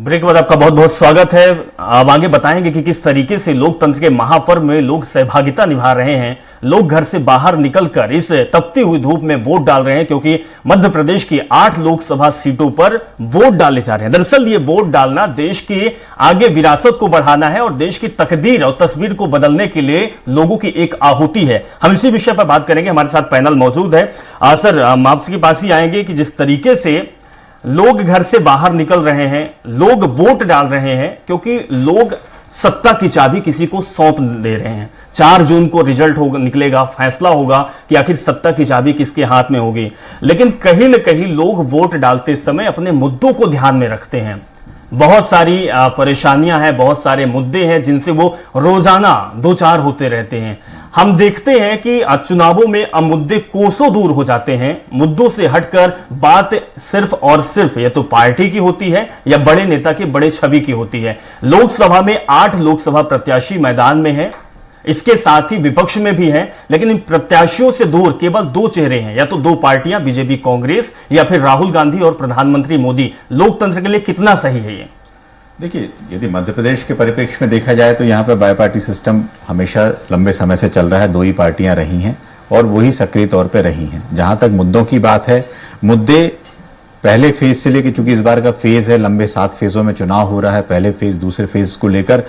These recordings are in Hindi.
ब्रेक के बाद आपका बहुत बहुत स्वागत है। अब आगे बताएंगे कि किस तरीके से लोकतंत्र के महापर्व में लोग सहभागिता निभा रहे हैं। लोग घर से बाहर निकलकर इस तपती हुई धूप में वोट डाल रहे हैं, क्योंकि मध्य प्रदेश की 8 लोकसभा सीटों पर वोट डाले जा रहे हैं। दरअसल ये वोट डालना देश की आगे विरासत को बढ़ाना है और देश की तकदीर और तस्वीर को बदलने के लिए लोगों की एक आहुति है। हम इसी विषय पर बात करेंगे। हमारे साथ पैनल मौजूद है। सर, हम आपके पास ही आएंगे कि जिस तरीके से लोग घर से बाहर निकल रहे हैं, लोग वोट डाल रहे हैं, क्योंकि लोग सत्ता की चाबी किसी को सौंप दे रहे हैं। 4 जून को रिजल्ट होगा, निकलेगा, फैसला होगा कि आखिर सत्ता की चाबी किसके हाथ में होगी। लेकिन कहीं न कहीं लोग वोट डालते समय अपने मुद्दों को ध्यान में रखते हैं। बहुत सारी परेशानियां हैं, बहुत सारे मुद्दे हैं जिनसे वो रोजाना दो चार होते रहते हैं। हम देखते हैं कि चुनावों में अब मुद्दे कोसों दूर हो जाते हैं। मुद्दों से हटकर बात सिर्फ और सिर्फ या तो पार्टी की होती है या बड़े नेता की बड़े छवि की होती है। लोकसभा में 8 लोकसभा प्रत्याशी मैदान में हैं, इसके साथ ही विपक्ष में भी हैं, लेकिन इन प्रत्याशियों से दूर केवल 2 चेहरे हैं, या तो 2 पार्टियां, बीजेपी कांग्रेस या फिर राहुल गांधी और प्रधानमंत्री मोदी। लोकतंत्र के लिए कितना सही है ये? देखिए, यदि मध्य प्रदेश के परिप्रेक्ष्य में देखा जाए तो यहाँ पर बाई पार्टी सिस्टम हमेशा लंबे समय से चल रहा है। 2 ही पार्टियां रही हैं और वही सक्रिय तौर पर रही हैं। जहां तक मुद्दों की बात है, मुद्दे पहले फेज से लेकर, चूंकि इस बार का फेज है, लंबे 7 फेजों में चुनाव हो रहा है। पहले फेज, दूसरे फेज को लेकर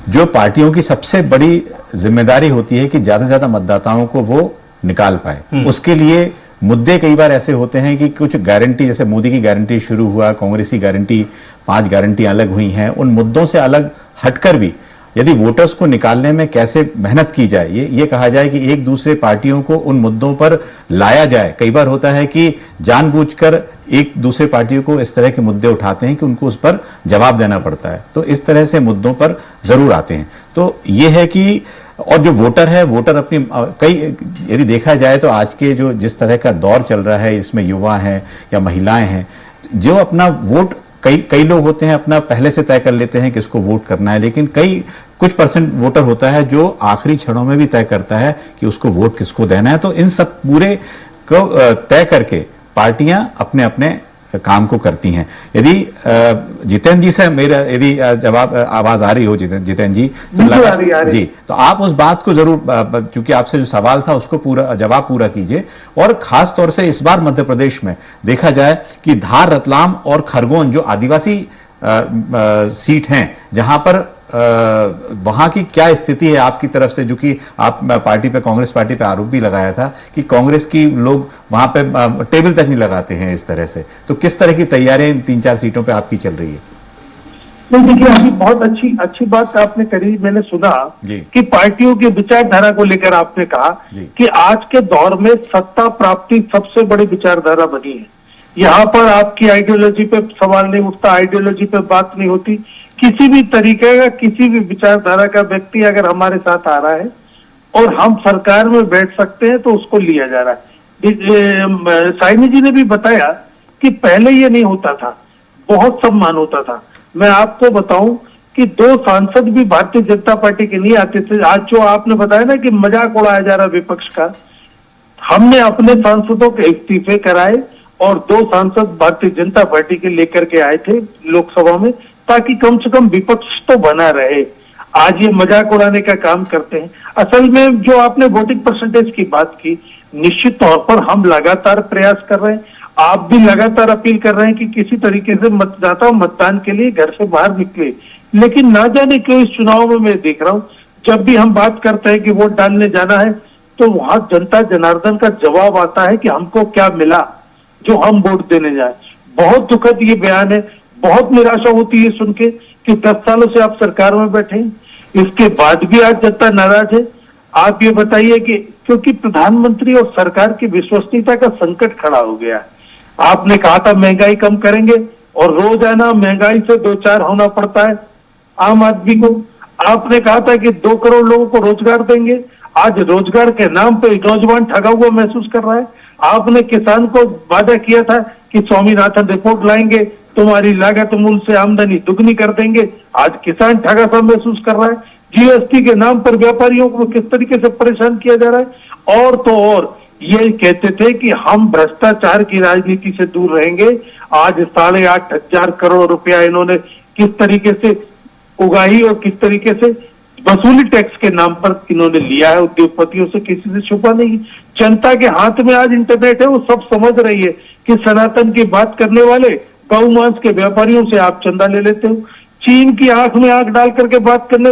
जो पार्टियों की सबसे बड़ी जिम्मेदारी होती है कि ज्यादा से ज्यादा मतदाताओं को वो निकाल पाए। उसके लिए मुद्दे कई बार ऐसे होते हैं कि कुछ गारंटी, जैसे मोदी की गारंटी शुरू हुआ, कांग्रेस की गारंटी, 5 गारंटी अलग हुई हैं। उन मुद्दों से अलग हटकर भी यदि वोटर्स को निकालने में कैसे मेहनत की जाए, ये कहा जाए कि एक दूसरे पार्टियों को उन मुद्दों पर लाया जाए। कई बार होता है कि जानबूझकर एक दूसरे पार्टियों को इस तरह के मुद्दे उठाते हैं कि उनको उस पर जवाब देना पड़ता है, तो इस तरह से मुद्दों पर जरूर आते हैं। तो ये है कि और जो वोटर है, वोटर अपनी कई, यदि देखा जाए तो आज के जो जिस तरह का दौर चल रहा है, इसमें युवा हैं या महिलाएं हैं, जो अपना वोट, कई लोग होते हैं अपना पहले से तय कर लेते हैं किसको वोट करना है, लेकिन कुछ परसेंट वोटर होता है जो आखिरी क्षणों में भी तय करता है कि उसको वोट किसको देना है। तो इन सब पूरे को तय करके पार्टियां अपने अपने काम को करती हैं। यदि जितेंद्र जी से मेरा यदि जवाब, आवाज आ रही हो जितेंद्र जी, तो जी, तो आप उस बात को जरूर, चूंकि आपसे जो सवाल था उसको जवाब पूरा कीजिए। और खास तौर से इस बार मध्य प्रदेश में देखा जाए कि धार, रतलाम और खरगोन जो आदिवासी सीट हैं, जहां पर वहां की क्या स्थिति है आपकी तरफ से, जो कि आप पार्टी पे, कांग्रेस पार्टी पे आरोप भी लगाया था कि कांग्रेस की लोग वहां पे टेबल तक नहीं लगाते हैं इस तरह से। तो किस तरह की तैयारियां इन 3-4 सीटों पे आपकी चल रही है? तो देखिए, अभी बहुत अच्छी बात आपने करी। मैंने सुना कि पार्टियों की विचारधारा को लेकर आपने कहा कि आज के दौर में सत्ता प्राप्ति सबसे बड़ी विचारधारा बनी है। यहाँ पर आपकी आइडियोलॉजी पे सवाल नहीं उठता, आइडियोलॉजी पे बात नहीं होती। किसी भी तरीके का, किसी भी विचारधारा का व्यक्ति अगर हमारे साथ आ रहा है और हम सरकार में बैठ सकते हैं तो उसको लिया जा रहा है। साइनी जी ने भी बताया कि पहले ये नहीं होता था, बहुत सम्मान होता था। मैं आपको बताऊं कि 2 सांसद भी भारतीय जनता पार्टी के नहीं आते थे। आज जो आपने बताया ना कि मजाक उड़ाया जा रहा विपक्ष का, हमने अपने सांसदों के इस्तीफे कराए और 2 सांसद भारतीय जनता पार्टी के लेकर के आए थे लोकसभा में, ताकि कम से कम विपक्ष तो बना रहे। आज ये मजाक उड़ाने का काम करते हैं। असल में जो आपने वोटिंग परसेंटेज की बात की, निश्चित तौर पर हम लगातार प्रयास कर रहे हैं। आप भी लगातार अपील कर रहे हैं कि किसी तरीके से मतदाता मतदान के लिए घर से बाहर निकले। लेकिन ना जाने क्यों इस चुनाव में मैं देख रहा हूं, जब भी हम बात करते हैं कि वोट डालने जाना है, तो वहां जनता जनार्दन का जवाब आता है कि हमको क्या मिला जो हम वोट देने जाए। बहुत दुखद ये बयान है। बहुत निराशा होती है सुन के कि 10 सालों से आप सरकार में बैठे हैं, इसके बाद भी आज जनता नाराज है। आप ये बताइए कि क्योंकि प्रधानमंत्री और सरकार की विश्वसनीयता का संकट खड़ा हो गया। आपने कहा था महंगाई कम करेंगे और रोजाना महंगाई से 2-4 होना पड़ता है आम आदमी को। आपने कहा था कि 2 करोड़ लोगों को रोजगार देंगे। आज रोजगार के नाम पे नौजवान ठगा हुआ महसूस कर रहा है। आपने किसान को वादा किया था कि स्वामीनाथन रिपोर्ट लाएंगे, तुम्हारी लागत मूल्य से आमदनी दुगनी कर देंगे। आज किसान ठगा सा महसूस कर रहा है। जीएसटी के नाम पर व्यापारियों को किस तरीके से परेशान किया जा रहा है। और तो और ये कहते थे कि हम भ्रष्टाचार की राजनीति से दूर रहेंगे। आज 8,500 करोड़ रुपया इन्होंने किस तरीके से उगाही और किस तरीके से वसूली टैक्स के नाम पर इन्होंने लिया है उद्योगपतियों से, किसी से छुपा नहीं। जनता के हाथ में आज इंटरनेट है, वो सब समझ रही है कि सनातन की बात करने वाले गौ मांस के व्यापारियों से आप चंदा ले लेते हो, चीन की आंख में आंख डाल करके बात करने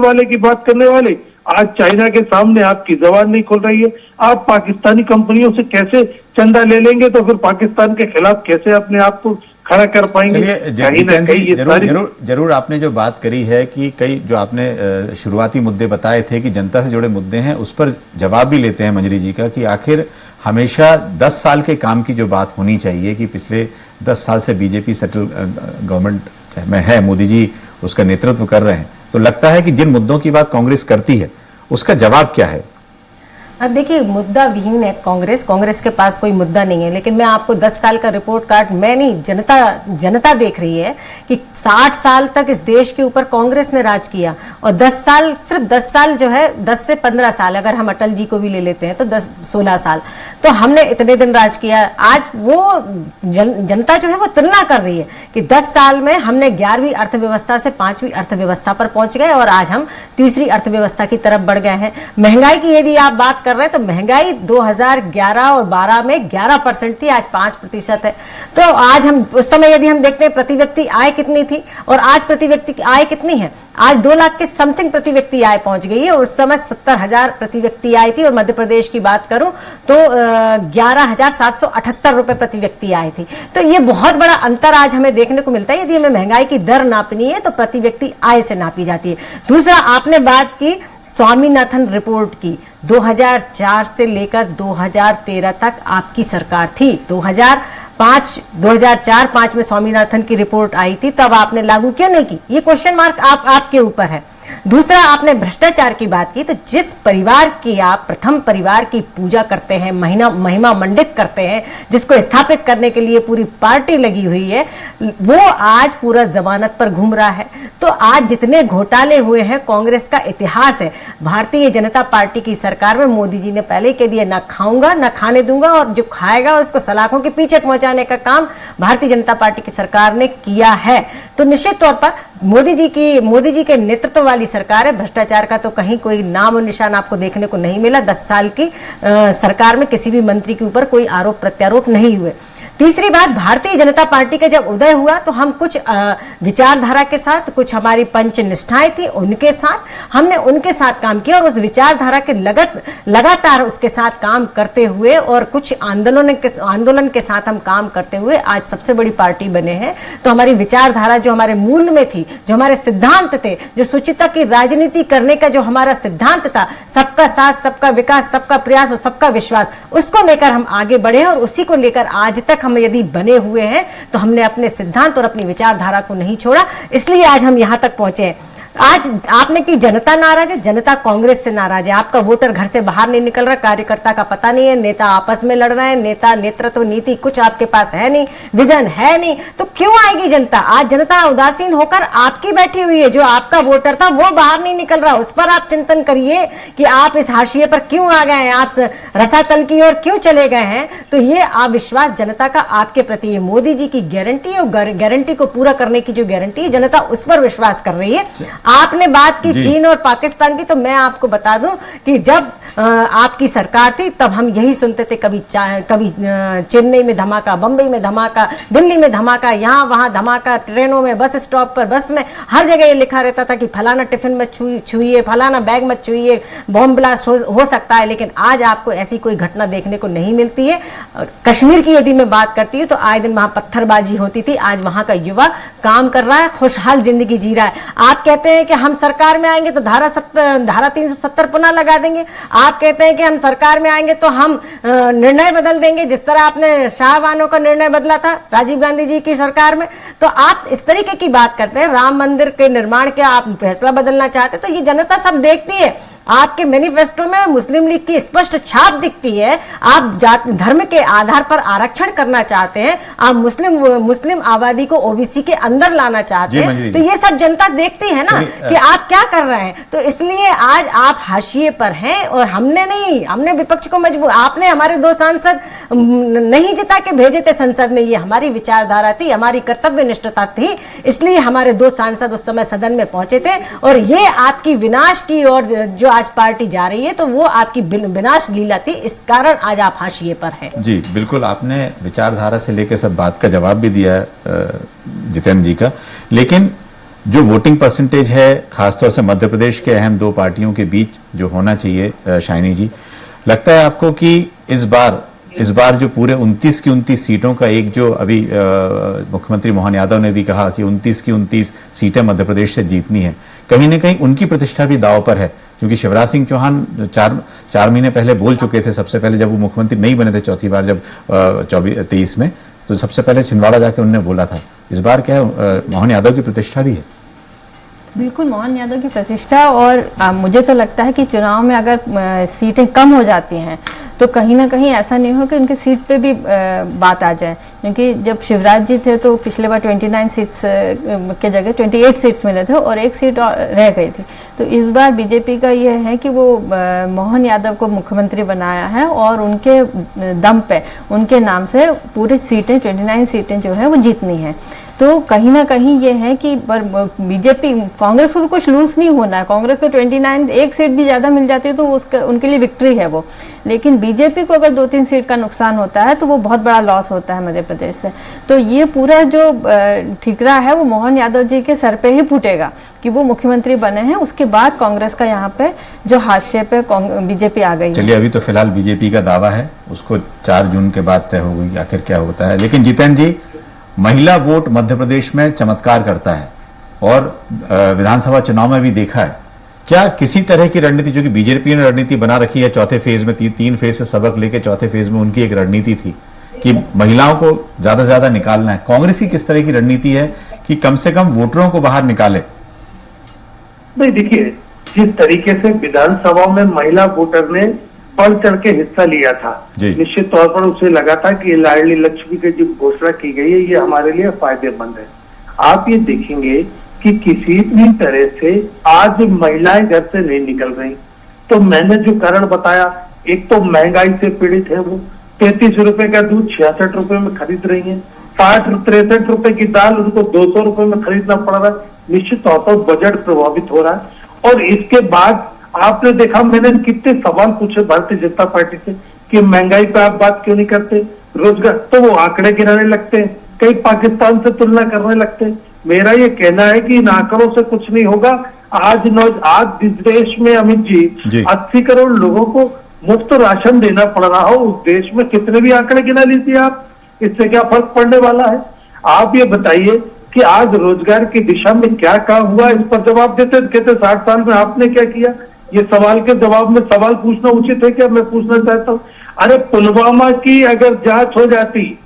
वाले आज चाइना के सामने आपकी जबान नहीं खोल रही है। आप पाकिस्तानी कंपनियों से कैसे चंदा ले लेंगे, तो फिर पाकिस्तान के खिलाफ कैसे अपने आप को खड़ा कर पाएंगे? जरूर आपने जो बात करी है कि कई जो आपने शुरुआती मुद्दे बताए थे कि जनता से जुड़े मुद्दे हैं, उस पर जवाब भी लेते हैं मंजरी जी का कि आखिर हमेशा 10 साल के काम की जो बात होनी चाहिए कि पिछले 10 साल से बीजेपी सेटल गवर्नमेंट में है, मोदी जी उसका नेतृत्व कर रहे हैं, तो लगता है कि जिन मुद्दों की बात कांग्रेस करती है उसका जवाब क्या है? देखिए, मुद्दा विहीन है कांग्रेस के पास कोई मुद्दा नहीं है। लेकिन मैं आपको 10 साल का रिपोर्ट कार्ड, मैं नहीं, जनता देख रही है कि 60 साल तक इस देश के ऊपर कांग्रेस ने राज किया और 10 साल, सिर्फ 10 साल जो है, 10 से 15 साल अगर हम अटल जी को भी ले लेते हैं तो 16 साल, तो हमने इतने दिन राज किया। आज वो जनता जो है वो तुलना कर रही है कि 10 साल में हमने 11वीं अर्थव्यवस्था से 5वीं अर्थव्यवस्था पर पहुंच गए और आज हम तीसरी अर्थव्यवस्था की तरफ बढ़ गए हैं। महंगाई की यदि आप बात कर रहे हैं तो महंगाई 2011 और 12 में 11% थी, आज 5% है। तो आज हम उस समय यदि हम देखते हैं प्रति व्यक्ति आय कितनी थी और आज प्रति व्यक्ति की आय कितनी है, आज 2 लाख के समथिंग प्रति व्यक्ति आय पहुंच गई है। उस समय 70,000 प्रति व्यक्ति आय थी और मध्य प्रदेश की बात करूं तो 11,778 रुपए प्रति व्यक्ति आय थी। तो ये बहुत बड़ा अंतर आज हमें देखने को मिलता है। यदि हमें महंगाई की दर नापनी है तो प्रति व्यक्ति आय से नापी जाती है। दूसरा, आपने बात की स्वामीनाथन रिपोर्ट की, 2004 से लेकर 2013 तक आपकी सरकार थी। 2004-5 में स्वामीनाथन की रिपोर्ट आई थी, तब आपने लागू क्यों नहीं की? ये क्वेश्चन मार्क आपके ऊपर है। दूसरा, आपने भ्रष्टाचार की बात की, तो जिस परिवार की आप प्रथम परिवार की पूजा करते हैं, महिमा मंडित करते हैं, जिसको स्थापित करने के लिए पूरी पार्टी लगी हुई है, वो आज पूरा जमानत पर घूम रहा है। तो आज जितने घोटाले हुए हैं, कांग्रेस का इतिहास है। भारतीय जनता पार्टी की सरकार में मोदी जी ने पहले कह दिया, ना खाऊंगा ना खाने दूंगा, और जो खाएगा उसको सलाखों के पीछे पहुंचाने का काम भारतीय जनता पार्टी की सरकार ने किया है। तो निश्चित तौर पर मोदी जी के नेतृत्व वाली सरकार है। भ्रष्टाचार का तो कहीं कोई नाम और निशान आपको देखने को नहीं मिला। 10 साल की सरकार में किसी भी मंत्री के ऊपर कोई आरोप प्रत्यारोप नहीं हुए। तीसरी बात, भारतीय जनता पार्टी का जब उदय हुआ तो हम कुछ विचारधारा के साथ, कुछ हमारी पंच निष्ठाएं थी, उनके साथ हमने उनके साथ काम किया और उस विचारधारा के लगातार उसके साथ काम करते हुए और कुछ आंदोलन के साथ हम काम करते हुए आज सबसे बड़ी पार्टी बने हैं। तो हमारी विचारधारा जो हमारे मूल में थी, जो हमारे सिद्धांत थे, जो शुचिता की राजनीति करने का जो हमारा सिद्धांत था, सबका साथ, सबका विकास, सबका प्रयास और सबका विश्वास, उसको लेकर हम आगे बढ़े और उसी को लेकर आज तक हम यदि बने हुए हैं। तो हमने अपने सिद्धांत और अपनी विचारधारा को नहीं छोड़ा, इसलिए आज हम यहां तक पहुंचे हैं। आज आपने की जनता नाराज है, जनता कांग्रेस से नाराज है। आपका वोटर घर से बाहर नहीं निकल रहा, कार्यकर्ता का पता नहीं है, नेता आपस में लड़ रहे हैं, नेतृत्व नीति कुछ आपके पास है नहीं, विजन है नहीं, तो क्यों आएगी जनता? आज जनता उदासीन होकर आपकी बैठी हुई है। जो आपका वोटर था वो बाहर नहीं निकल रहा, उस पर आप चिंतन करिए कि आप इस हाशिए पर क्यों आ गए हैं, आप रसातल की ओर क्यों चले गए हैं। तो ये अविश्वास जनता का आपके प्रति है। मोदी जी की गारंटी और गारंटी को पूरा करने की जो गारंटी है, जनता उस पर विश्वास कर रही है। आपने बात की चीन और पाकिस्तान की, तो मैं आपको बता दूं कि जब आपकी सरकार थी तब हम यही सुनते थे, कभी चेन्नई में धमाका, बंबई में धमाका, दिल्ली में धमाका, यहाँ वहां धमाका, ट्रेनों में, बस स्टॉप पर, बस में, हर जगह ये लिखा रहता था कि फलाना टिफिन मत छुइए, फलाना बैग मत छुइए, बॉम्ब ब्लास्ट हो सकता है। लेकिन आज आपको ऐसी कोई घटना देखने को नहीं मिलती है। कश्मीर की यदि मैं बात करती हूँ तो आए दिन वहां पत्थरबाजी होती थी, आज वहां का युवा काम कर रहा है, खुशहाल जिंदगी जी रहा है। आप कहते हैं कि हम सरकार में आएंगे तो धारा 370 पुनः लगा देंगे। आप कहते हैं कि हम सरकार में आएंगे तो हम निर्णय बदल देंगे, जिस तरह आपने शाहबानो का निर्णय बदला था राजीव गांधी जी की सरकार में। तो आप इस तरीके की बात करते हैं, राम मंदिर के निर्माण के आप फैसला बदलना चाहते हैं। तो ये जनता सब देखती है। आपके मैनिफेस्टो में मुस्लिम लीग की स्पष्ट छाप दिखती है। आप जात धर्म के आधार पर आरक्षण करना चाहते हैं, आप मुस्लिम आबादी को ओबीसी के अंदर लाना चाहते हैं, तो ये सब जनता देखती है ना कि आप क्या कर रहे हैं। तो इसलिए आज आप हाशिए पर हैं और हमने विपक्ष को मजबूर, आपने हमारे 2 सांसद नहीं जिता के भेजे थे संसद में, ये हमारी विचारधारा थी, हमारी कर्तव्य निष्ठता थी, इसलिए हमारे 2 सांसद उस समय सदन में पहुंचे थे। और ये आपकी विनाश की और जो आज पार्टी जा रही है, तो वो आपकी विनाश लीला थी, इस कारण आज आप हाशिए पर हैं। जी बिल्कुल, आपने विचारधारा से लेकर सब बात का जवाब भी दिया जितेंद्र जी का, लेकिन जो वोटिंग परसेंटेज है खासतौर से मध्य प्रदेश के अहम 2 पार्टियों के बीच जो होना चाहिए, शाइनी जी, लगता है आपको कि इस बार जो पूरे 29 की 29 सीटों का एक जो अभी मुख्यमंत्री मोहन यादव ने भी कहा कि 29 की 29 सीटें मध्य प्रदेश से जीतनी है, कहीं ना कहीं उनकी प्रतिष्ठा भी दांव पर है, क्योंकि शिवराज सिंह चौहान 4 महीने पहले बोल चुके थे, सबसे पहले जब वो मुख्यमंत्री नहीं बने थे चौथी बार, जब 23 में, तो सबसे पहले छिंदवाड़ा जाके उन्होंने बोला था। इस बार क्या है, मोहन यादव की प्रतिष्ठा भी है? बिल्कुल मोहन यादव की प्रतिष्ठा, और मुझे तो लगता है कि चुनाव में अगर सीटें कम हो जाती हैं तो कहीं ना कहीं ऐसा नहीं हो कि उनकी सीट पे भी बात आ जाए, क्योंकि जब शिवराज जी थे तो पिछले बार 29 सीट्स के जगह 28 सीट्स मिले थे और 1 सीट रह गई थी। तो इस बार बीजेपी का ये है कि वो मोहन यादव को मुख्यमंत्री बनाया है और उनके दम पे, उनके नाम से पूरी सीटें 29 सीटें जो है वो जीतनी है। तो कहीं ना कहीं ये है कि बीजेपी, कांग्रेस को तो कुछ लूज नहीं होना है, कांग्रेस को 29 1 सीट भी ज्यादा मिल जाती है तो उनके लिए विक्ट्री है वो, लेकिन बीजेपी को अगर 2-3 सीट का नुकसान होता है तो वो बहुत बड़ा लॉस होता है मध्य प्रदेश से। तो ये पूरा जो ठिकरा है वो मोहन यादव जी के सर पे ही फूटेगा कि वो मुख्यमंत्री बने हैं, उसके बाद कांग्रेस का यहाँ पे जो हाशिए पे बीजेपी आ गई। चलिए, अभी तो फिलहाल बीजेपी का दावा है, उसको 4 जून के बाद तय होगी कि आखिर क्या होता है। लेकिन जितेंद्र जी, महिला वोट मध्य प्रदेश में चमत्कार करता है और विधानसभा चुनाव में भी देखा है। क्या किसी तरह की रणनीति, जो कि बीजेपी ने रणनीति बना रखी है चौथे फेज में, 3 फेज से सबक लेके चौथे फेज में उनकी एक रणनीति थी कि महिलाओं को ज्यादा से ज्यादा निकालना है, कांग्रेस की किस तरह की रणनीति है कि कम से कम वोटरों को बाहर निकाले? नहीं, देखिए, जिस तरीके से विधानसभा में महिला वोटर ने बढ़ चढ़ के हिस्सा लिया था, निश्चित तौर पर उसे लगा था कि लाडली लक्ष्मी की जो घोषणा की गई है ये हमारे लिए फायदेमंद है। आप ये देखेंगे कि किसी भी तरह से आज महिलाएं घर से नहीं निकल रही। तो मैंने जो कारण बताया, एक तो महंगाई से पीड़ित है, वो 33 रुपए का दूध 66 रुपए में खरीद रही है, 63 रुपए की दाल उनको 200 रुपए में खरीदना पड़ रहा है। निश्चित तौर पर बजट प्रभावित हो रहा है। और इसके बाद आपने देखा, मैंने कितने सवाल पूछे भारतीय जनता पार्टी से कि महंगाई पे आप बात क्यों नहीं करते, रोजगार, तो वो आंकड़े गिनाने लगते हैं, कई पाकिस्तान से तुलना करने लगते हैं। मेरा ये कहना है कि इन आंकड़ों से कुछ नहीं होगा। आज इस देश में अमित जी 80 करोड़ लोगों को मुफ्त राशन देना पड़ रहा हो, उस देश में कितने भी आंकड़े गिना लीजिए आप, इससे क्या फर्क पड़ने वाला है? आप ये बताइए कि आज रोजगार की दिशा में क्या काम हुआ, इस पर जवाब देते कहते 60 साल में आपने क्या किया। ये सवाल के जवाब में सवाल पूछना उचित है क्या? मैं पूछना चाहता हूँ, अरे पुलवामा की अगर जांच हो जाती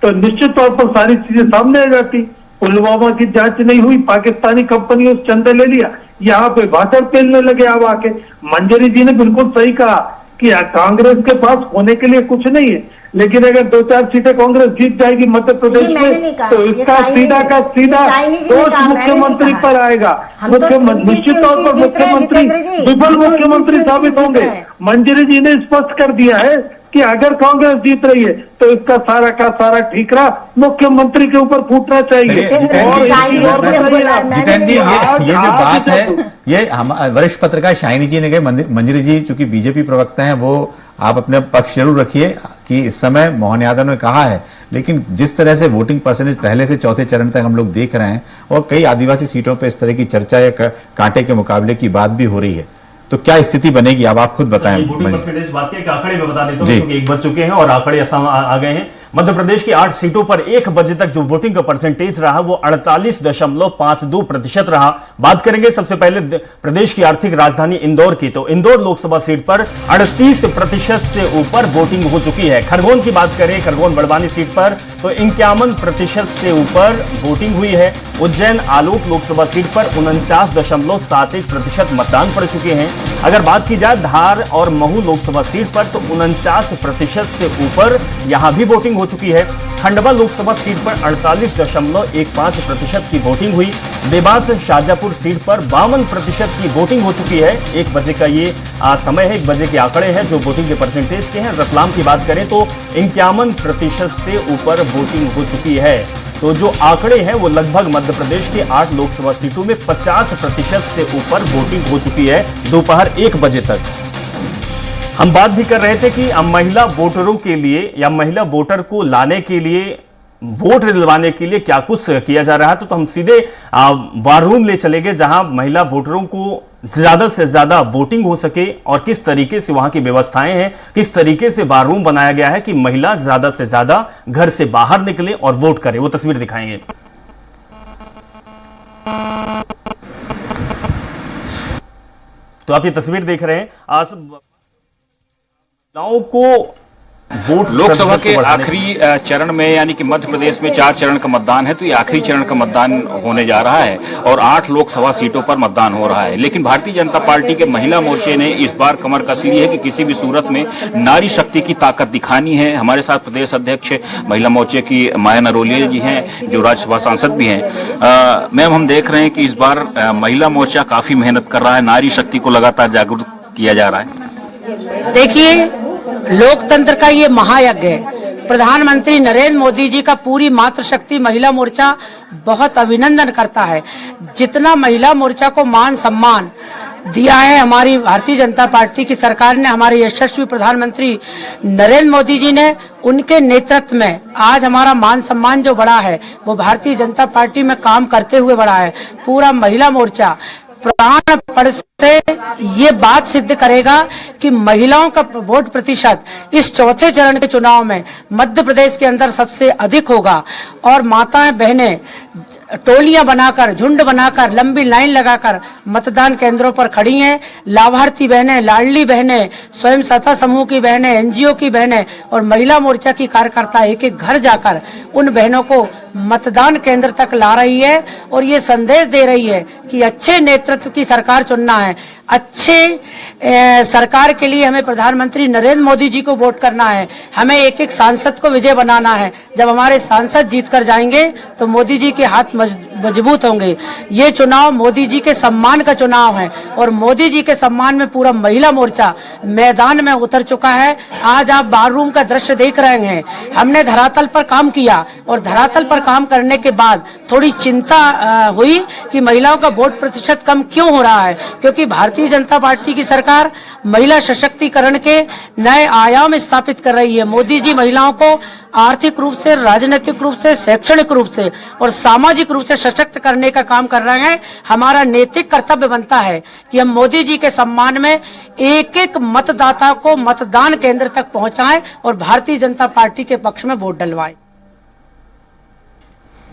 तो निश्चित तौर पर सारी चीजें सामने आ जाती। पुलवामा की जांच नहीं हुई, पाकिस्तानी कंपनी उस चंदे ले लिया, यहाँ पे भाषण पेलने लगे। अब आके मंजरी जी ने बिल्कुल सही कहा कि कांग्रेस के पास होने के लिए कुछ नहीं है, लेकिन अगर 2-4 सीटें कांग्रेस जीत जाएगी मध्य प्रदेश में तो इसका सीधा का सीधा दोष मुख्यमंत्री पर आएगा। निश्चित तौर पर मुख्यमंत्री विफल मुख्यमंत्री साबित होंगे। मंजरी जी ने स्पष्ट कर दिया है कि अगर कांग्रेस जीत रही है तो इसका सारा का सारा ठीकरा मुख्यमंत्री के ऊपर फूटना चाहिए। जितेंद्र जी, ये जो बात है, ये हम वरिष्ठ पत्रकार शाइनी जी ने कही, मंजरी जी चूंकि बीजेपी प्रवक्ता हैं, वो आप अपने पक्ष जरूर रखिए कि इस समय मोहन यादव ने कहा है, लेकिन जिस तरह से वोटिंग परसेंटेज पहले से चौथे चरण तक हम लोग देख रहे हैं और कई आदिवासी सीटों पर इस तरह की चर्चा या कांटे के मुकाबले की बात भी हो रही है, तो क्या स्थिति बनेगी? अब आप खुद बताएं। वोटिंग परसेंटेज बात के आंकड़े में बता देता हूं, क्योंकि 1 बज चुके हैं और आंकड़े आ गए हैं। मध्य प्रदेश की 8 सीटों पर 1 बजे तक जो वोटिंग का परसेंटेज रहा वो 48.52% रहा। बात करेंगे सबसे पहले प्रदेश की आर्थिक राजधानी इंदौर की, तो इंदौर लोकसभा सीट पर 38% से ऊपर वोटिंग हो चुकी है। खरगोन की बात करें, खरगोन बड़वानी सीट पर तो 51% से ऊपर वोटिंग हुई है। उज्जैन आलोक लोकसभा सीट पर 49.71% मतदान पड़ चुके हैं। अगर बात की जाए धार और महू लोकसभा सीट पर तो 49% से ऊपर यहां भी वोटिंग हो चुकी है। खंडवा लोकसभा सीट पर 48.15% की वोटिंग हुई। देवास शाहजहांपुर सीट पर 52% की वोटिंग हो चुकी है। 1 बजे का ये समय है, 1 बजे के आंकड़े हैं जो वोटिंग के परसेंटेज के हैं। रतलाम की बात करें तो 51% से ऊपर वोटिंग हो चुकी है। तो जो आंकड़े हैं वो लगभग मध्य प्रदेश के 8 लोकसभा सीटों में 50% से ऊपर वोटिंग हो चुकी है दोपहर 1 बजे तक। हम बात भी कर रहे थे कि महिला वोटरों के लिए या महिला वोटर को लाने के लिए, वोट दिलवाने के लिए क्या कुछ किया जा रहा है। तो हम सीधे वार रूम ले चले गए जहां महिला वोटरों को ज्यादा से ज्यादा वोटिंग हो सके और किस तरीके से वहां की व्यवस्थाएं हैं, किस तरीके से वार रूम बनाया गया है कि महिला ज्यादा से ज्यादा घर से बाहर निकले और वोट करे। वो तस्वीर दिखाएंगे। तो आप ये तस्वीर देख रहे हैं। आज महिलाओं को वोट लोकसभा के आखिरी चरण में यानी कि मध्य प्रदेश में 4 चरण का मतदान है, तो ये आखिरी चरण का मतदान होने जा रहा है और 8 लोकसभा सीटों पर मतदान हो रहा है। लेकिन भारतीय जनता पार्टी के महिला मोर्चे ने इस बार कमर कस ली है कि किसी भी सूरत में नारी शक्ति की ताकत दिखानी है। हमारे साथ प्रदेश अध्यक्ष महिला मोर्चे की माया नरोलिया जी हैं जो राज्यसभा सांसद भी हैं। मैम, हम देख रहे हैं कि इस बार महिला मोर्चा काफी मेहनत कर रहा है, नारी शक्ति को लगातार जागरूक किया जा रहा है। देखिए, लोकतंत्र का ये महायज्ञ है। प्रधानमंत्री नरेंद्र मोदी जी का पूरी मातृशक्ति महिला मोर्चा बहुत अभिनंदन करता है। जितना महिला मोर्चा को मान सम्मान दिया है हमारी भारतीय जनता पार्टी की सरकार ने, हमारे यशस्वी प्रधानमंत्री नरेंद्र मोदी जी ने, उनके नेतृत्व में आज हमारा मान सम्मान जो बढ़ा है वो भारतीय जनता पार्टी में काम करते हुए बढ़ा है। पूरा महिला मोर्चा प्राण पड़ से ये बात सिद्ध करेगा कि महिलाओं का वोट प्रतिशत इस चौथे चरण के चुनाव में मध्य प्रदेश के अंदर सबसे अधिक होगा और माताएं बहनें टोलियां बनाकर, झुंड बनाकर, लंबी लाइन लगाकर मतदान केंद्रों पर खड़ी हैं। लाभार्थी बहनें, लाडली बहनें, स्वयं सहायता समूह की बहनें, एनजीओ की बहनें और महिला मोर्चा की कार्यकर्ता एक एक घर जाकर उन बहनों को मतदान केंद्र तक ला रही है और ये संदेश दे रही है कि अच्छे नेतृत्व की सरकार चुनना है। अच्छे सरकार के लिए हमें प्रधानमंत्री नरेंद्र मोदी जी को वोट करना है। हमें एक एक सांसद को विजय बनाना है। जब हमारे सांसद जीत कर जाएंगे तो मोदी जी के हाथ मजबूत होंगे। ये चुनाव मोदी जी के सम्मान का चुनाव है और मोदी जी के सम्मान में पूरा महिला मोर्चा मैदान में उतर चुका है। आज आप बार रूम का दृश्य देख रहे हैं। हमने धरातल पर काम किया और धरातल पर काम करने के बाद थोड़ी चिंता हुई कि महिलाओं का वोट प्रतिशत कम क्यों हो रहा है, क्योंकि भारतीय जनता पार्टी की सरकार महिला सशक्तिकरण के नए आयाम स्थापित कर रही है। मोदी जी महिलाओं को आर्थिक रूप से, राजनीतिक रूप से, शैक्षणिक रूप से और सामाजिक रूप से सशक्त करने का काम कर रहे हैं। हमारा नैतिक कर्तव्य बनता है कि हम मोदी जी के सम्मान में एक एक मतदाता को मतदान केंद्र तक पहुंचाएं और भारतीय जनता पार्टी के पक्ष में वोट डलवाएं।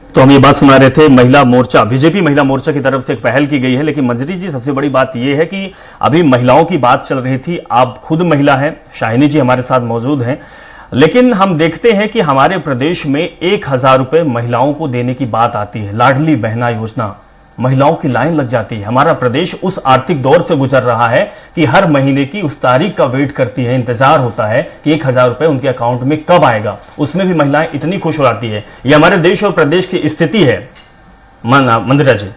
तो हम ये बात सुना रहे थे, महिला मोर्चा, बीजेपी महिला मोर्चा की तरफ से एक पहल की गई है। लेकिन मंजरी जी, सबसे बड़ी बात यह है कि अभी महिलाओं की बात चल रही थी। आप खुद महिला हैं, शाहिनी जी हमारे साथ मौजूद हैं, लेकिन हम देखते हैं कि हमारे प्रदेश में 1000 रुपए महिलाओं को देने की बात आती है। लाडली बहना योजना, महिलाओं की लाइन लग जाती है। हमारा प्रदेश उस आर्थिक दौर से गुजर रहा है कि हर महीने की उस तारीख का वेट करती है, इंतजार होता है कि 1000 रुपए उनके अकाउंट में कब आएगा। उसमें भी महिलाएं इतनी खुश हो जाती है। यह हमारे देश और प्रदेश की स्थिति है। मंदिरा जी,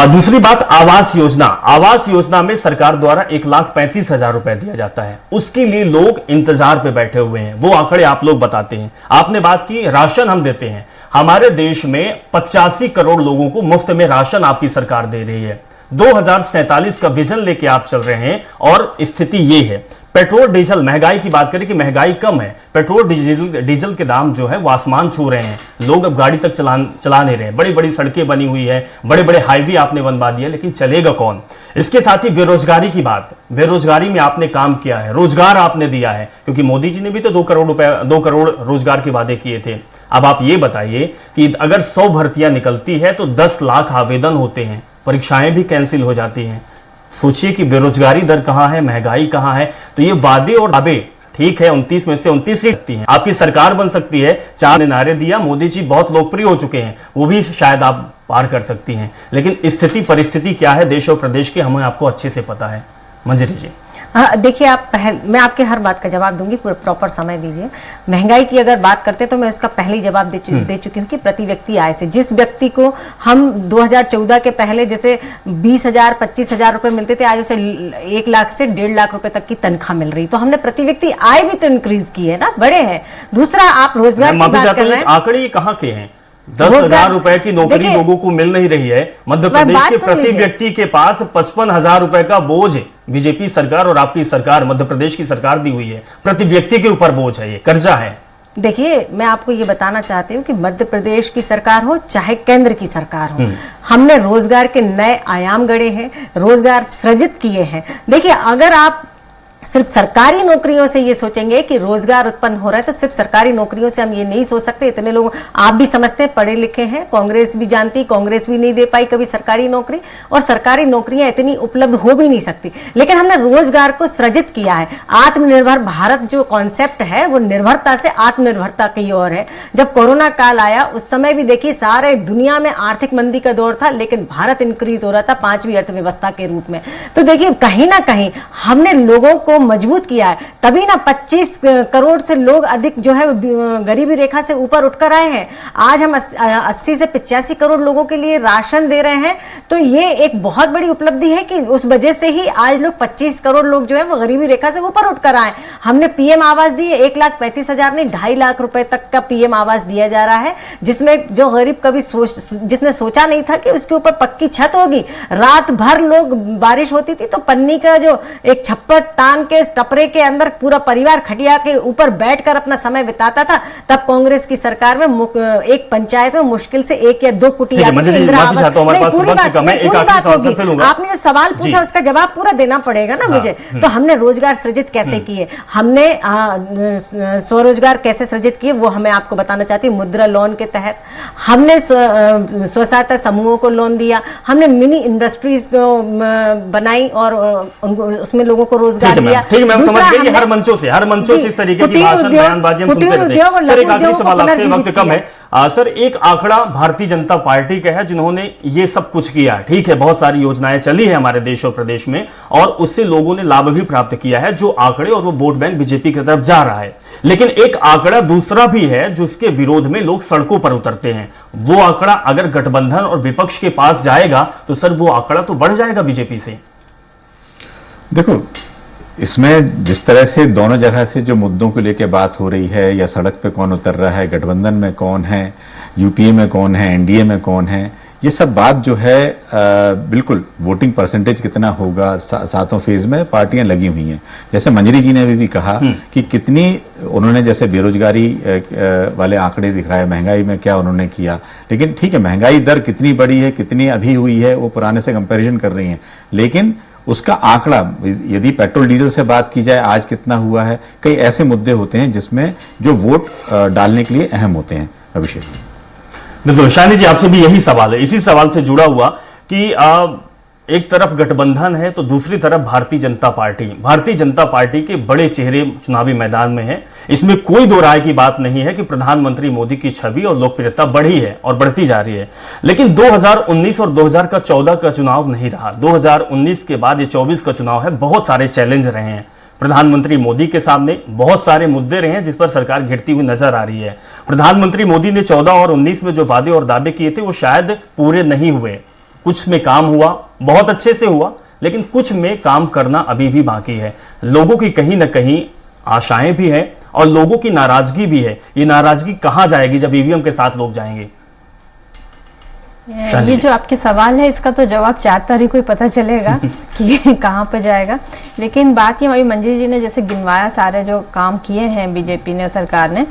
दूसरी बात, आवास योजना। आवास योजना में सरकार द्वारा 1,35,000 रुपए दिया जाता है। उसके लिए लोग इंतजार पे बैठे हुए हैं। वो आंकड़े आप लोग बताते हैं। आपने बात की राशन हम देते हैं। हमारे देश में 85 करोड़ लोगों को मुफ्त में राशन आपकी सरकार दे रही है। 2047 का विजन लेके आप चल रहे हैं और स्थिति ये है। पेट्रोल डीजल, महंगाई की बात करें कि महंगाई कम है, पेट्रोल डीजल के दाम जो है वो आसमान छू रहे हैं। लोग अब गाड़ी तक चला नहीं रहे। बड़ी बड़ी सड़कें बनी हुई है, बड़े बड़े हाईवे आपने बनवा दिया, लेकिन चलेगा कौन। इसके साथ ही बेरोजगारी की बात, बेरोजगारी में आपने काम किया है, रोजगार आपने दिया है, क्योंकि मोदी जी ने भी तो 2 करोड़ रोजगार के वादे किए थे। अब आप ये बताइए कि अगर 100 भर्तियां निकलती है तो 10 लाख आवेदन होते हैं, परीक्षाएं भी कैंसिल हो जाती हैं। सोचिए कि बेरोजगारी दर कहां है, महंगाई कहां है। तो ये वादे और दावे ठीक है 29 में से 29 सीट हैं, आपकी सरकार बन सकती है। 4 ने नारे दिया, मोदी जी बहुत लोकप्रिय हो चुके हैं, वो भी शायद आप पार कर सकती हैं। लेकिन स्थिति परिस्थिति क्या है देश और प्रदेश की, हमें आपको अच्छे से पता है। मंजरी जी देखिए, मैं आपके हर बात का जवाब दूंगी, प्रॉपर समय दीजिए। महंगाई की अगर बात करते हैं तो मैं उसका पहले ही जवाब दे चुकी हूँ कि प्रति व्यक्ति आय से, जिस व्यक्ति को हम 2014 के पहले जैसे 20,000 25,000 रुपए मिलते थे, आज उसे 1 लाख से 1.5 लाख रुपए तक की तनख्वाह मिल रही, तो हमने प्रति व्यक्ति आय भी तो इंक्रीज की है ना, बड़े हैं। दूसरा, आप रोजगार की बात कर रहे हैं, आंकड़े कहाँ के हैं? 10,000 रुपए की नौकरी लोगों को मिल नहीं रही है। मध्य प्रदेश के प्रति व्यक्ति के पास 55,000 रुपए का बोझ बीजेपी सरकार और आपकी सरकार, मध्य प्रदेश की सरकार दी हुई है। प्रति व्यक्ति के ऊपर बोझ है, ये कर्जा है। देखिए, मैं आपको ये बताना चाहती हूँ कि मध्य प्रदेश की सरकार हो चाहे केंद्र की सरकार हो, हमने रोजगार के नए आयाम गढ़े हैं, रोजगार सृजित किए हैं। देखिए, अगर आप सिर्फ सरकारी नौकरियों से ये सोचेंगे कि रोजगार उत्पन्न हो रहा है, तो सिर्फ सरकारी नौकरियों से हम ये नहीं सोच सकते। इतने लोग आप भी समझते हैं, पढ़े लिखे हैं, कांग्रेस भी जानती, कांग्रेस भी नहीं दे पाई कभी सरकारी नौकरी, और सरकारी नौकरियां इतनी उपलब्ध हो भी नहीं सकती। लेकिन हमने रोजगार को सृजित किया है। आत्मनिर्भर भारत जो कॉन्सेप्ट है वो निर्भरता से आत्मनिर्भरता की ओर है। जब कोरोना काल आया उस समय भी देखिए सारे दुनिया में आर्थिक मंदी का दौर था, लेकिन भारत इंक्रीज हो रहा था 5वीं अर्थव्यवस्था के रूप में। तो देखिए, कहीं ना कहीं हमने लोगों को मजबूत किया है, तभी ना 25 करोड़ से लोग अधिक जो है गरीबी रेखा से ऊपर उठकर आए हैं। आज हम 80 से 85 करोड़ लोगों के लिए राशन दे रहे हैं, तो ये एक बहुत बड़ी उपलब्धि है कि उस वजह से ही आज लोग 25 करोड़ लोग जो है वो गरीबी रेखा से ऊपर उठकर आए। हमने पीएम आवास दी है, 1,35,000 नहीं 2.5 लाख रुपए तक का पीएम आवास दिया जा रहा है, जिसमें जो गरीब कभी जिसने सोचा नहीं था कि उसके ऊपर पक्की छत होगी। रात भर लोग, बारिश होती थी तो पन्नी का जो एक छप्पर तान के टपरे के अंदर पूरा परिवार खटिया के ऊपर बैठकर अपना समय बिताता था। तब कांग्रेस की सरकार में एक पंचायत में मुश्किल से 1 या 2 कुटिया इंदिरा आवास। आपने जो सवाल पूछा उसका जवाब पूरा देना पड़ेगा ना मुझे। तो हमने रोजगार सृजित कैसे किए, हमने स्वरोजगार कैसे सृजित किए, वो हमें आपको बताना चाहती हूँ। मुद्रा लोन के तहत हमने स्व सहायता समूहों को लोन दिया, हमने मिनी इंडस्ट्रीज को बनाई और उसमें लोगों को रोजगार दिया। ठीक, मैं समझ गई। हर मंचों से इस तरीके की भाषण बयानबाजी हम सुनते रहते हैं। सर, एक आखिरी सवाल आपसे, वक्त कम है। सर, एक आंकड़ा भारतीय जनता पार्टी का है जिन्होंने ये सब कुछ किया। ठीक है, बहुत सारी योजनाएं चली है हमारे देश और प्रदेश में और उससे लोगों ने लाभ भी प्राप्त किया है, जो आंकड़े और वो वोट बैंक बीजेपी की तरफ जा रहा है। लेकिन एक आंकड़ा दूसरा भी है जिसके विरोध में लोग सड़कों पर उतरते हैं। वो आंकड़ा अगर गठबंधन और विपक्ष के पास जाएगा तो सर वो आंकड़ा तो बढ़ जाएगा बीजेपी से। देखो, इसमें जिस तरह से दोनों जगह से जो मुद्दों को लेकर बात हो रही है, या सड़क पे कौन उतर रहा है, गठबंधन में कौन है, यूपीए में कौन है, एनडीए में कौन है, ये सब बात जो है बिल्कुल वोटिंग परसेंटेज कितना होगा, सातों फेज में पार्टियां लगी हुई हैं। जैसे मंजरी जी ने भी कहा कि कितनी उन्होंने जैसे बेरोजगारी वाले आंकड़े दिखाए, महंगाई में क्या उन्होंने किया। लेकिन ठीक है, महंगाई दर कितनी बड़ी है, कितनी अभी हुई है, वो पुराने से कंपैरिजन कर रही हैं, लेकिन उसका आंकड़ा यदि पेट्रोल डीजल से बात की जाए आज कितना हुआ है, कई ऐसे मुद्दे होते हैं जिसमें जो वोट डालने के लिए अहम होते हैं। अभिषेक बिल्कुल, शानी जी आपसे भी यही सवाल है, इसी सवाल से जुड़ा हुआ कि एक तरफ गठबंधन है तो दूसरी तरफ भारतीय जनता पार्टी के बड़े चेहरे चुनावी मैदान में हैं। इसमें कोई दो राय की बात नहीं है कि प्रधानमंत्री मोदी की छवि और लोकप्रियता बढ़ी है और बढ़ती जा रही है। लेकिन 2019 और 2014 का चुनाव नहीं रहा। 2019 के बाद ये 24 का चुनाव है, बहुत सारे चैलेंज रहे हैं प्रधानमंत्री मोदी के सामने, बहुत सारे मुद्दे रहे हैं जिस पर सरकार घिरती हुई नजर आ रही है। प्रधानमंत्री मोदी ने 14 और 19 में जो वादे और दावे किए थे वो शायद पूरे नहीं हुए। कुछ में काम हुआ, बहुत अच्छे से हुआ, लेकिन कुछ में काम करना अभी भी बाकी है। लोगों की कहीं ना कहीं आशाएं भी हैं और लोगों की नाराजगी भी है। ये नाराजगी कहां जाएगी जब ईवीएम के साथ लोग जाएंगे? ये जो आपके सवाल है इसका तो जवाब 4 तारीख को ही पता चलेगा कि कहाँ पे जाएगा। लेकिन बात ये हमारी मंजरी जी ने जैसे गिनवाया सारे जो काम किए हैं बीजेपी ने, सरकार ने,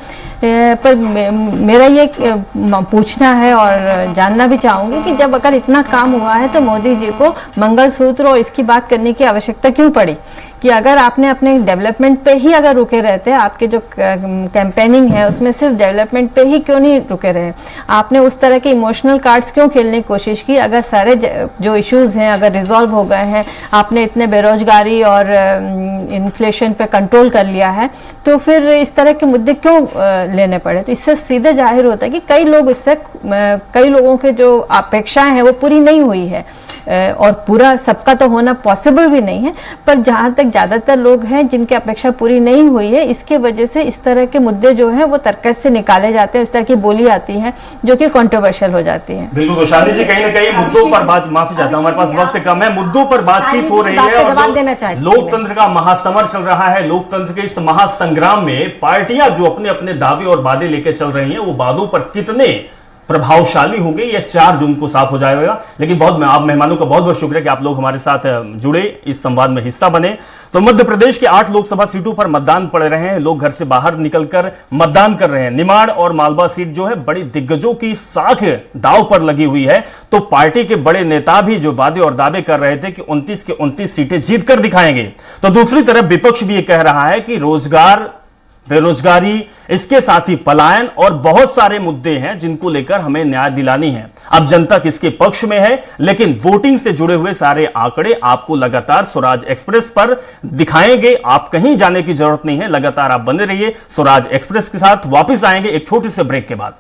पर मेरा ये पूछना है और जानना भी चाहूंगी कि जब अगर इतना काम हुआ है तो मोदी जी को मंगलसूत्र और इसकी बात करने की आवश्यकता क्यों पड़ी? कि अगर आपने अपने डेवलपमेंट पे ही अगर रुके रहते, आपके जो कैंपेनिंग है उसमें सिर्फ डेवलपमेंट पे ही क्यों नहीं रुके रहे, आपने उस तरह के इमोशनल कार्ड्स क्यों खेलने की कोशिश की? अगर सारे जो इश्यूज हैं अगर रिजॉल्व हो गए हैं, आपने इतने बेरोजगारी और इन्फ्लेशन पे कंट्रोल कर लिया है, तो फिर इस तरह के मुद्दे क्यों लेने पड़े? तो इससे सीधे जाहिर होता है कि कई लोगों के जो अपेक्षाएं हैं वो पूरी नहीं हुई है, और पूरा सबका तो होना पॉसिबल भी नहीं है, पर जहां तक ज्यादातर लोग हैं जिनकी अपेक्षा पूरी नहीं हुई है, इसके वजह से इस तरह के मुद्दे जो हैं वो तर्कश से निकाले जाते हैं, इस तरह की बोली आती है जो कि कंट्रोवर्शियल हो जाती है। बिल्कुल गोशाली जी, कहीं ना कहीं मुद्दों पर बात, माफी चाहता हूं हमारे पास वक्त कम है, मुद्दों पर बातचीत हो रही है और लोकतंत्र का महासमर चल रहा है। लोकतंत्र के इस महासंग्राम में पार्टियां जो अपने अपने दावे और वादे लेकर चल रही हैं, वो वादों पर कितने प्रभावशाली होंगे यह 4 जून को साफ हो जाएगा। लेकिन बहुत आप मेहमानों का बहुत बहुत शुक्रिया कि आप लोग हमारे साथ जुड़े, इस संवाद में हिस्सा बने। तो मध्य प्रदेश के 8 लोकसभा सीटों पर मतदान पड़ रहे हैं, लोग घर से बाहर निकलकर मतदान कर रहे हैं। निमाड़ और मालवा सीट जो है बड़ी दिग्गजों की साख दांव पर लगी हुई है, तो पार्टी के बड़े नेता भी जो वादे और दावे कर रहे थे कि 29 के 29 सीटें जीत कर दिखाएंगे, तो दूसरी तरफ विपक्ष भी ये कह रहा है कि रोजगार, बेरोजगारी, इसके साथ ही पलायन और बहुत सारे मुद्दे हैं जिनको लेकर हमें न्याय दिलानी है। अब जनता किसके पक्ष में है, लेकिन वोटिंग से जुड़े हुए सारे आंकड़े आपको लगातार स्वराज एक्सप्रेस पर दिखाएंगे। आप कहीं जाने की जरूरत नहीं है, लगातार आप बने रहिए स्वराज एक्सप्रेस के साथ। वापस आएंगे एक छोटे से ब्रेक के बाद।